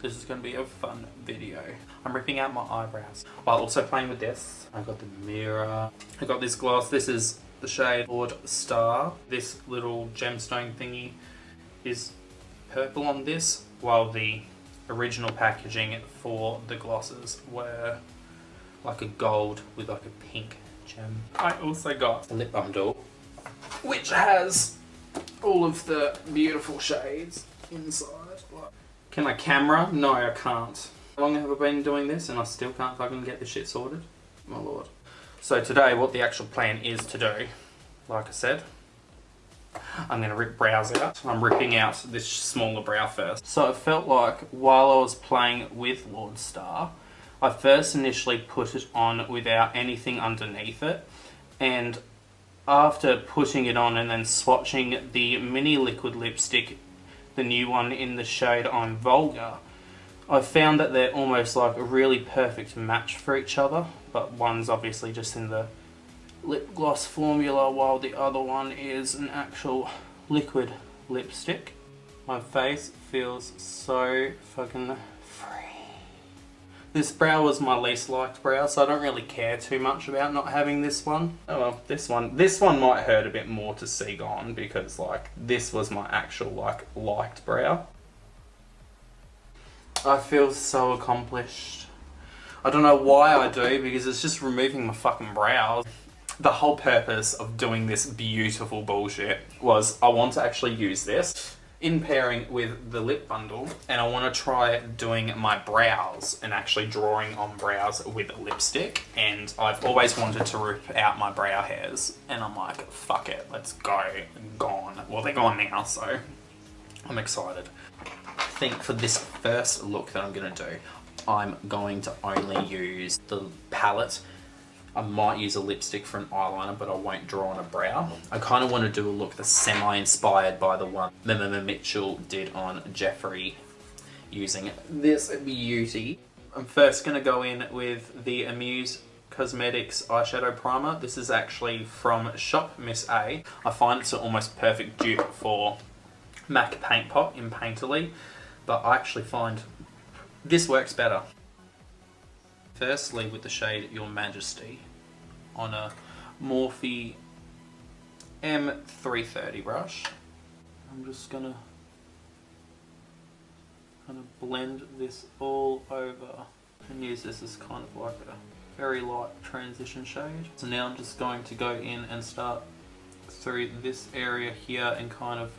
This is going to be a fun video. I'm ripping out my eyebrows while also playing with this. I got the mirror. I got this gloss. This is the shade Lord Star. This little gemstone thingy is purple on this, while the original packaging for the glosses were like a gold with like a pink gem. I also got a lip bundle which has all of the beautiful shades inside. Can I camera? No, I can't. How long have I been doing this and I still can't fucking get this shit sorted? My lord. So today what the actual plan is to do, like I said, I'm going to rip brows out. I'm ripping out this smaller brow first. So it felt like while I was playing with Lord Star, I first initially put it on without anything underneath it, and after putting it on and then swatching the mini liquid lipstick, the new one in the shade I'm Vulgar, I found that they're almost like a really perfect match for each other, but one's obviously just in the lip gloss formula while the other one is an actual liquid lipstick. My face feels so fucking free. This brow was my least liked brow, so I don't really care too much about not having this one. Oh well, this one might hurt a bit more to see gone, because like this was my actual like liked brow. I feel so accomplished. I don't know why I do, because it's just removing my fucking brows. The whole purpose of doing this beautiful bullshit was I want to actually use this in pairing with the lip bundle, and I want to try doing my brows and actually drawing on brows with a lipstick. And I've always wanted to rip out my brow hairs, and I'm like, fuck it, let's go. Gone. Well, they're gone now, so I'm excited. I think for this first look that I'm going to do, I'm going to only use the palette. I might use a lipstick for an eyeliner, but I won't draw on a brow. I kind of want to do a look that's semi-inspired by the one MMMMitchell did on Jeffree, using this beauty. I'm first going to go in with the Amuse Cosmetics eyeshadow primer. This is actually from Shop Miss A. I find it's an almost perfect dupe for MAC Paint Pot in Painterly, but I actually find this works better. Firstly, with the shade Your Majesty on a Morphe M330 brush, I'm just gonna kind of blend this all over and use this as kind of like a very light transition shade. So now I'm just going to go in and start through this area here and kind of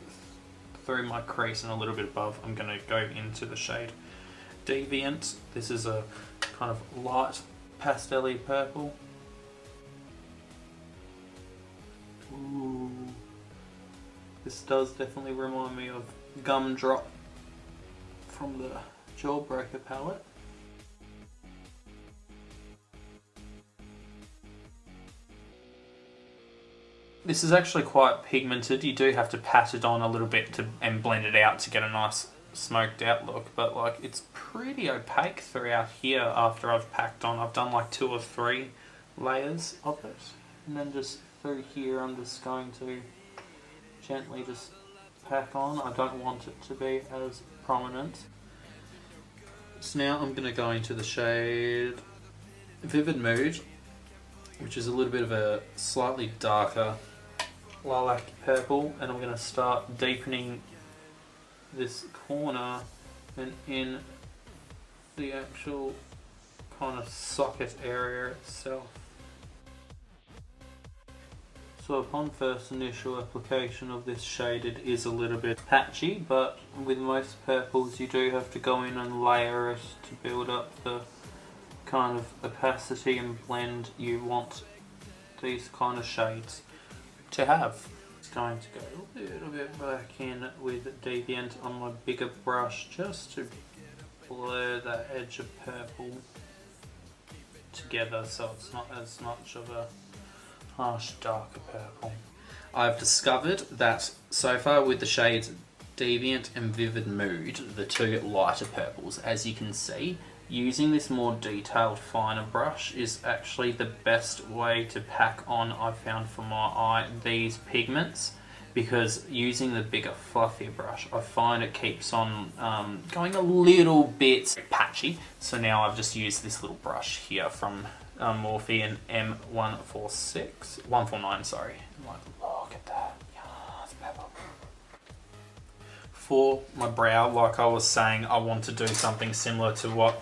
through my crease and a little bit above. I'm going to go into the shade Deviant. This is a kind of light pastel-y purple. Ooh. This does definitely remind me of Gumdrop from the Jawbreaker palette. This is actually quite pigmented. You do have to pat it on a little bit and blend it out to get a nice smoked out look, but like it's pretty opaque throughout here after I've packed on. I've done like 2 or 3 layers of it, and then just through here I'm just going to gently just pack on. I don't want it to be as prominent. So now I'm going to go into the shade Vivid Mood, which is a little bit of a slightly darker lilac purple, and I'm going to start deepening this corner and in the actual kind of socket area itself. So upon first initial application of this shade, it is a little bit patchy, but with most purples you do have to go in and layer it to build up the kind of opacity and blend you want these kind of shades to have. It's going to go a little bit back in with Deviant on my bigger brush just to blur that edge of purple together so it's not as much of a harsh darker purple. I've discovered that so far with the shades Deviant and Vivid Mood, the 2 lighter purples, as you can see, using this more detailed finer brush is actually the best way to pack on, I've found, for my eye these pigments, because using the bigger, fluffier brush, I find it keeps on going a little bit patchy. So now I've just used this little brush here from Morphe and M149, sorry. Like, look at that. Yes, pepper. For my brow, like I was saying, I want to do something similar to what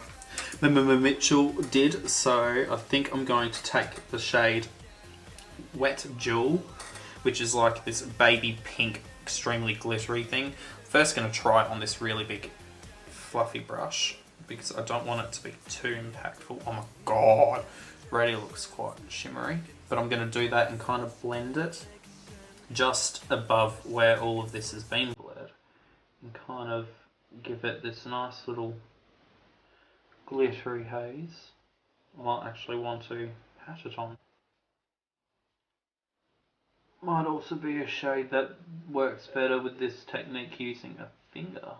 MMMMitchell did. So I think I'm going to take the shade Wet Jewel, which is like this baby pink, extremely glittery thing. First going to try it on this really big fluffy brush because I don't want it to be too impactful. Oh my god, already looks quite shimmery. But I'm going to do that and kind of blend it just above where all of this has been blurred and kind of give it this nice little glittery haze. I might actually want to pat it on. Might also be a shade that works better with this technique using a finger.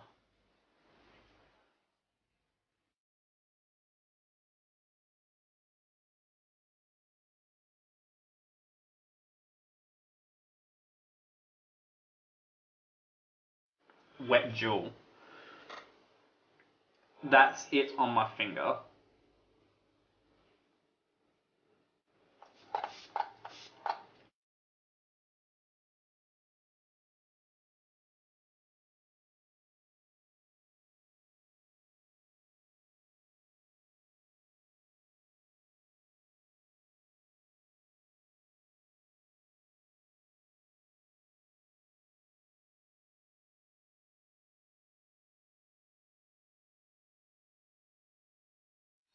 Wet Jewel. That's it on my finger.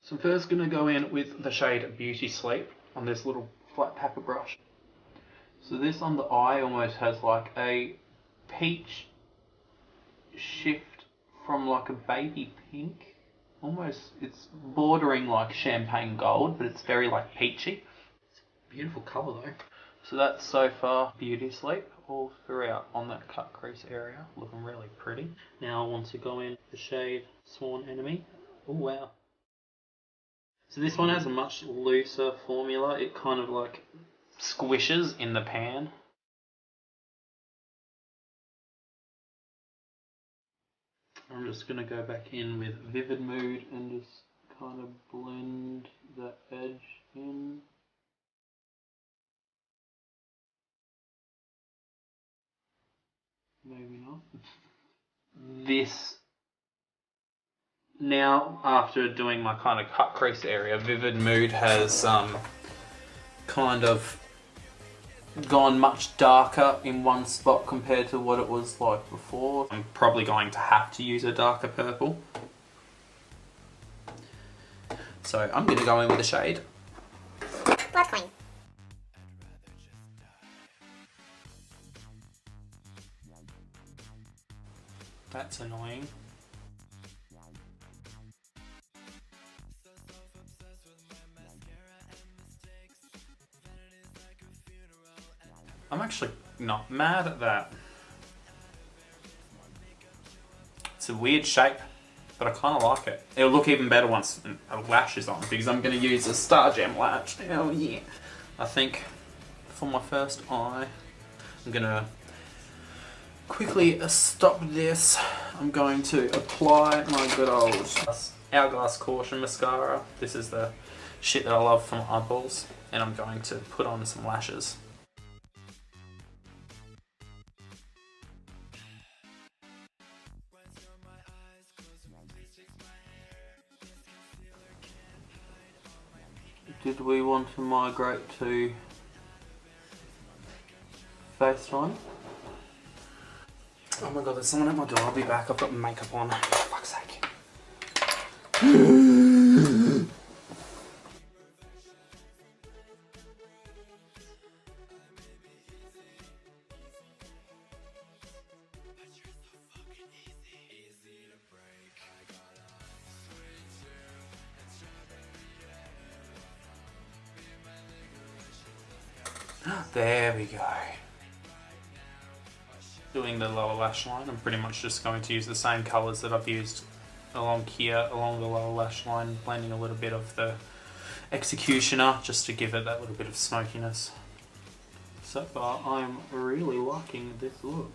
So I'm first going to go in with the shade Beauty Sleep on this little flat paper brush. So this on the eye almost has like a peach shift from like a baby pink. Almost, it's bordering like champagne gold, but it's very like peachy. It's a beautiful colour though. So that's so far Beauty Sleep all throughout on that cut crease area, looking really pretty. Now I want to go in the shade Sworn Enemy. Oh wow. So this one has a much looser formula. It kind of like squishes in the pan. I'm just going to go back in with Vivid Mood and just kind of blend the edge in. Maybe not. This, now after doing my kind of cut crease area, Vivid Mood has kind of gone much darker in one spot compared to what it was like before. I'm probably going to have to use a darker purple. So I'm going to go in with the shade Blood Queen. That's annoying. I'm actually not mad at that. It's a weird shape, but I kind of like it. It'll look even better once a lash is on, because I'm going to use a StarGem lash. Oh yeah. I think for my first eye, I'm going to quickly stop this. I'm going to apply my good old Hourglass Caution mascara. This is the shit that I love from eyeballs. And I'm going to put on some lashes. Did we want to migrate to FaceTime? Oh my god, there's someone at my door. I'll be back. I've got makeup on. For fuck's sake. There we go. Doing the lower lash line, I'm pretty much just going to use the same colours that I've used along here, along the lower lash line, blending a little bit of the Executioner just to give it that little bit of smokiness. So far, I'm really liking this look.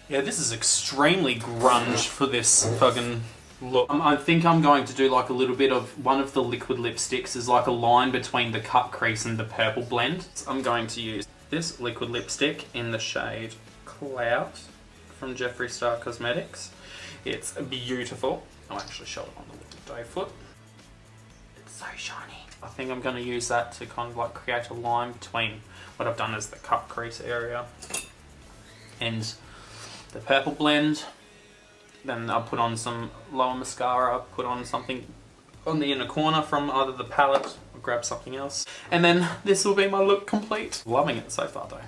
Yeah, this is extremely grunge for this fucking look. I think I'm going to do like a little bit of one of the liquid lipsticks is like a line between the cut crease and the purple blend. I'm going to use this liquid lipstick in the shade Cloud from Jeffree Star Cosmetics. It's beautiful. I'll actually show it on the liquid doe foot. It's so shiny. I think I'm going to use that to kind of like create a line between what I've done as the cut crease area and the purple blend. Then I'll put on some lower mascara, put on something on the inner corner from either the palette or grab something else. And then this will be my look complete. Loving it so far though.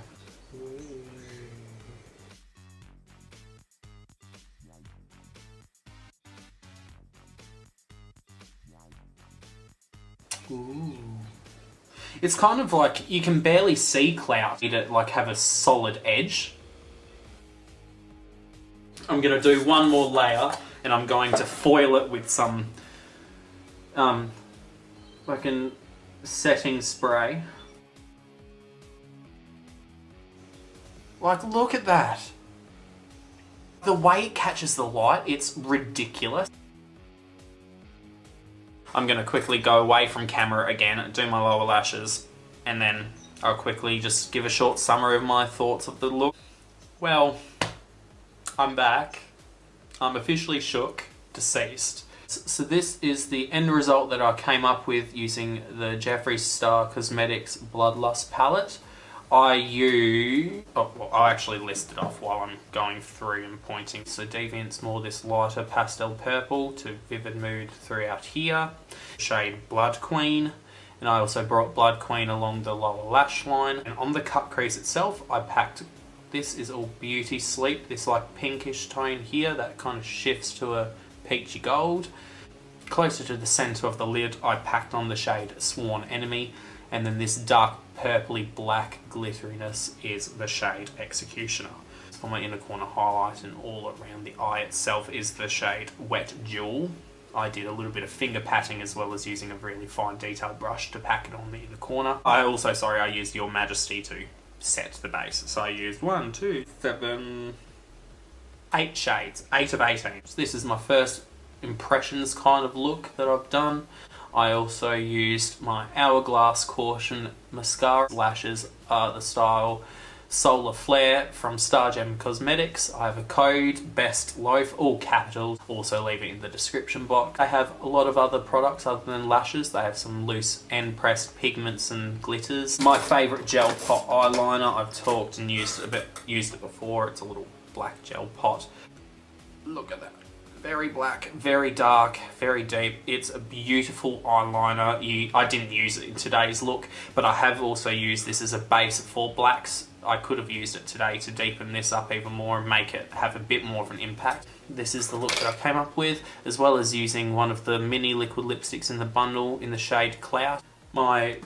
Ooh. It's kind of like you can barely see cloud. You need to like have a solid edge. I'm going to do one more layer and I'm going to foil it with some fucking setting spray. Like, look at that. The way it catches the light, it's ridiculous. I'm going to quickly go away from camera again, do my lower lashes, and then I'll quickly just give a short summary of my thoughts of the look. Well, I'm back. I'm officially shook, deceased. So this is the end result that I came up with using the Jeffree Star Cosmetics Bloodlust palette. I'll actually list it off while I'm going through and pointing. So Deviant's more this lighter pastel purple to vivid mood throughout here. Shade Blood Queen. And I also brought Blood Queen along the lower lash line. And on the cut crease itself, I packed, this is all Beauty Sleep, this like pinkish tone here that kind of shifts to a peachy gold. Closer to the centre of the lid, I packed on the shade Sworn Enemy. And then this dark purpley black glitteriness is the shade Executioner. For my inner corner highlight and all around the eye itself is the shade Wet Jewel. I did a little bit of finger patting as well as using a really fine detailed brush to pack it on the inner corner. I used Your Majesty to set the base. So I used 1, 2, 7, 8 shades, 8 of 18. So this is my first impressions kind of look that I've done. I also used my Hourglass Caution mascara. Lashes are the style Solar Flare from StarGem Cosmetics. I have a code, Best Loaf, all capitals. Also leave it in the description box. I have a lot of other products other than lashes. They have some loose end pressed pigments and glitters. My favourite gel pot eyeliner. I've talked and used it before. It's a little black gel pot. Look at that. Very black, very dark, very deep. It's a beautiful eyeliner. I didn't use it in today's look, but I have also used this as a base for blacks. I could have used it today to deepen this up even more and make it have a bit more of an impact. This is the look that I came up with, as well as using one of the mini liquid lipsticks in the bundle in the shade Cloud. My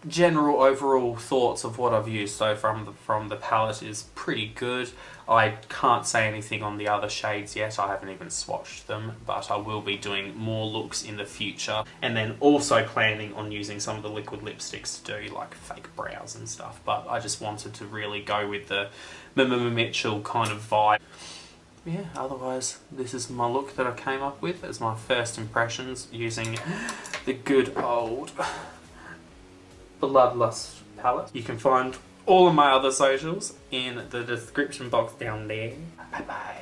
general overall thoughts of what I've used so from the palette is pretty good. I can't say anything on the other shades yet. I haven't even swatched them, but I will be doing more looks in the future. And then also planning on using some of the liquid lipsticks to do like fake brows and stuff. But I just wanted to really go with the MMMMitchell kind of vibe. Yeah, otherwise this is my look that I came up with as my first impressions using the good old Bloodlust palette. You can find all of my other socials in the description box down there. Bye bye.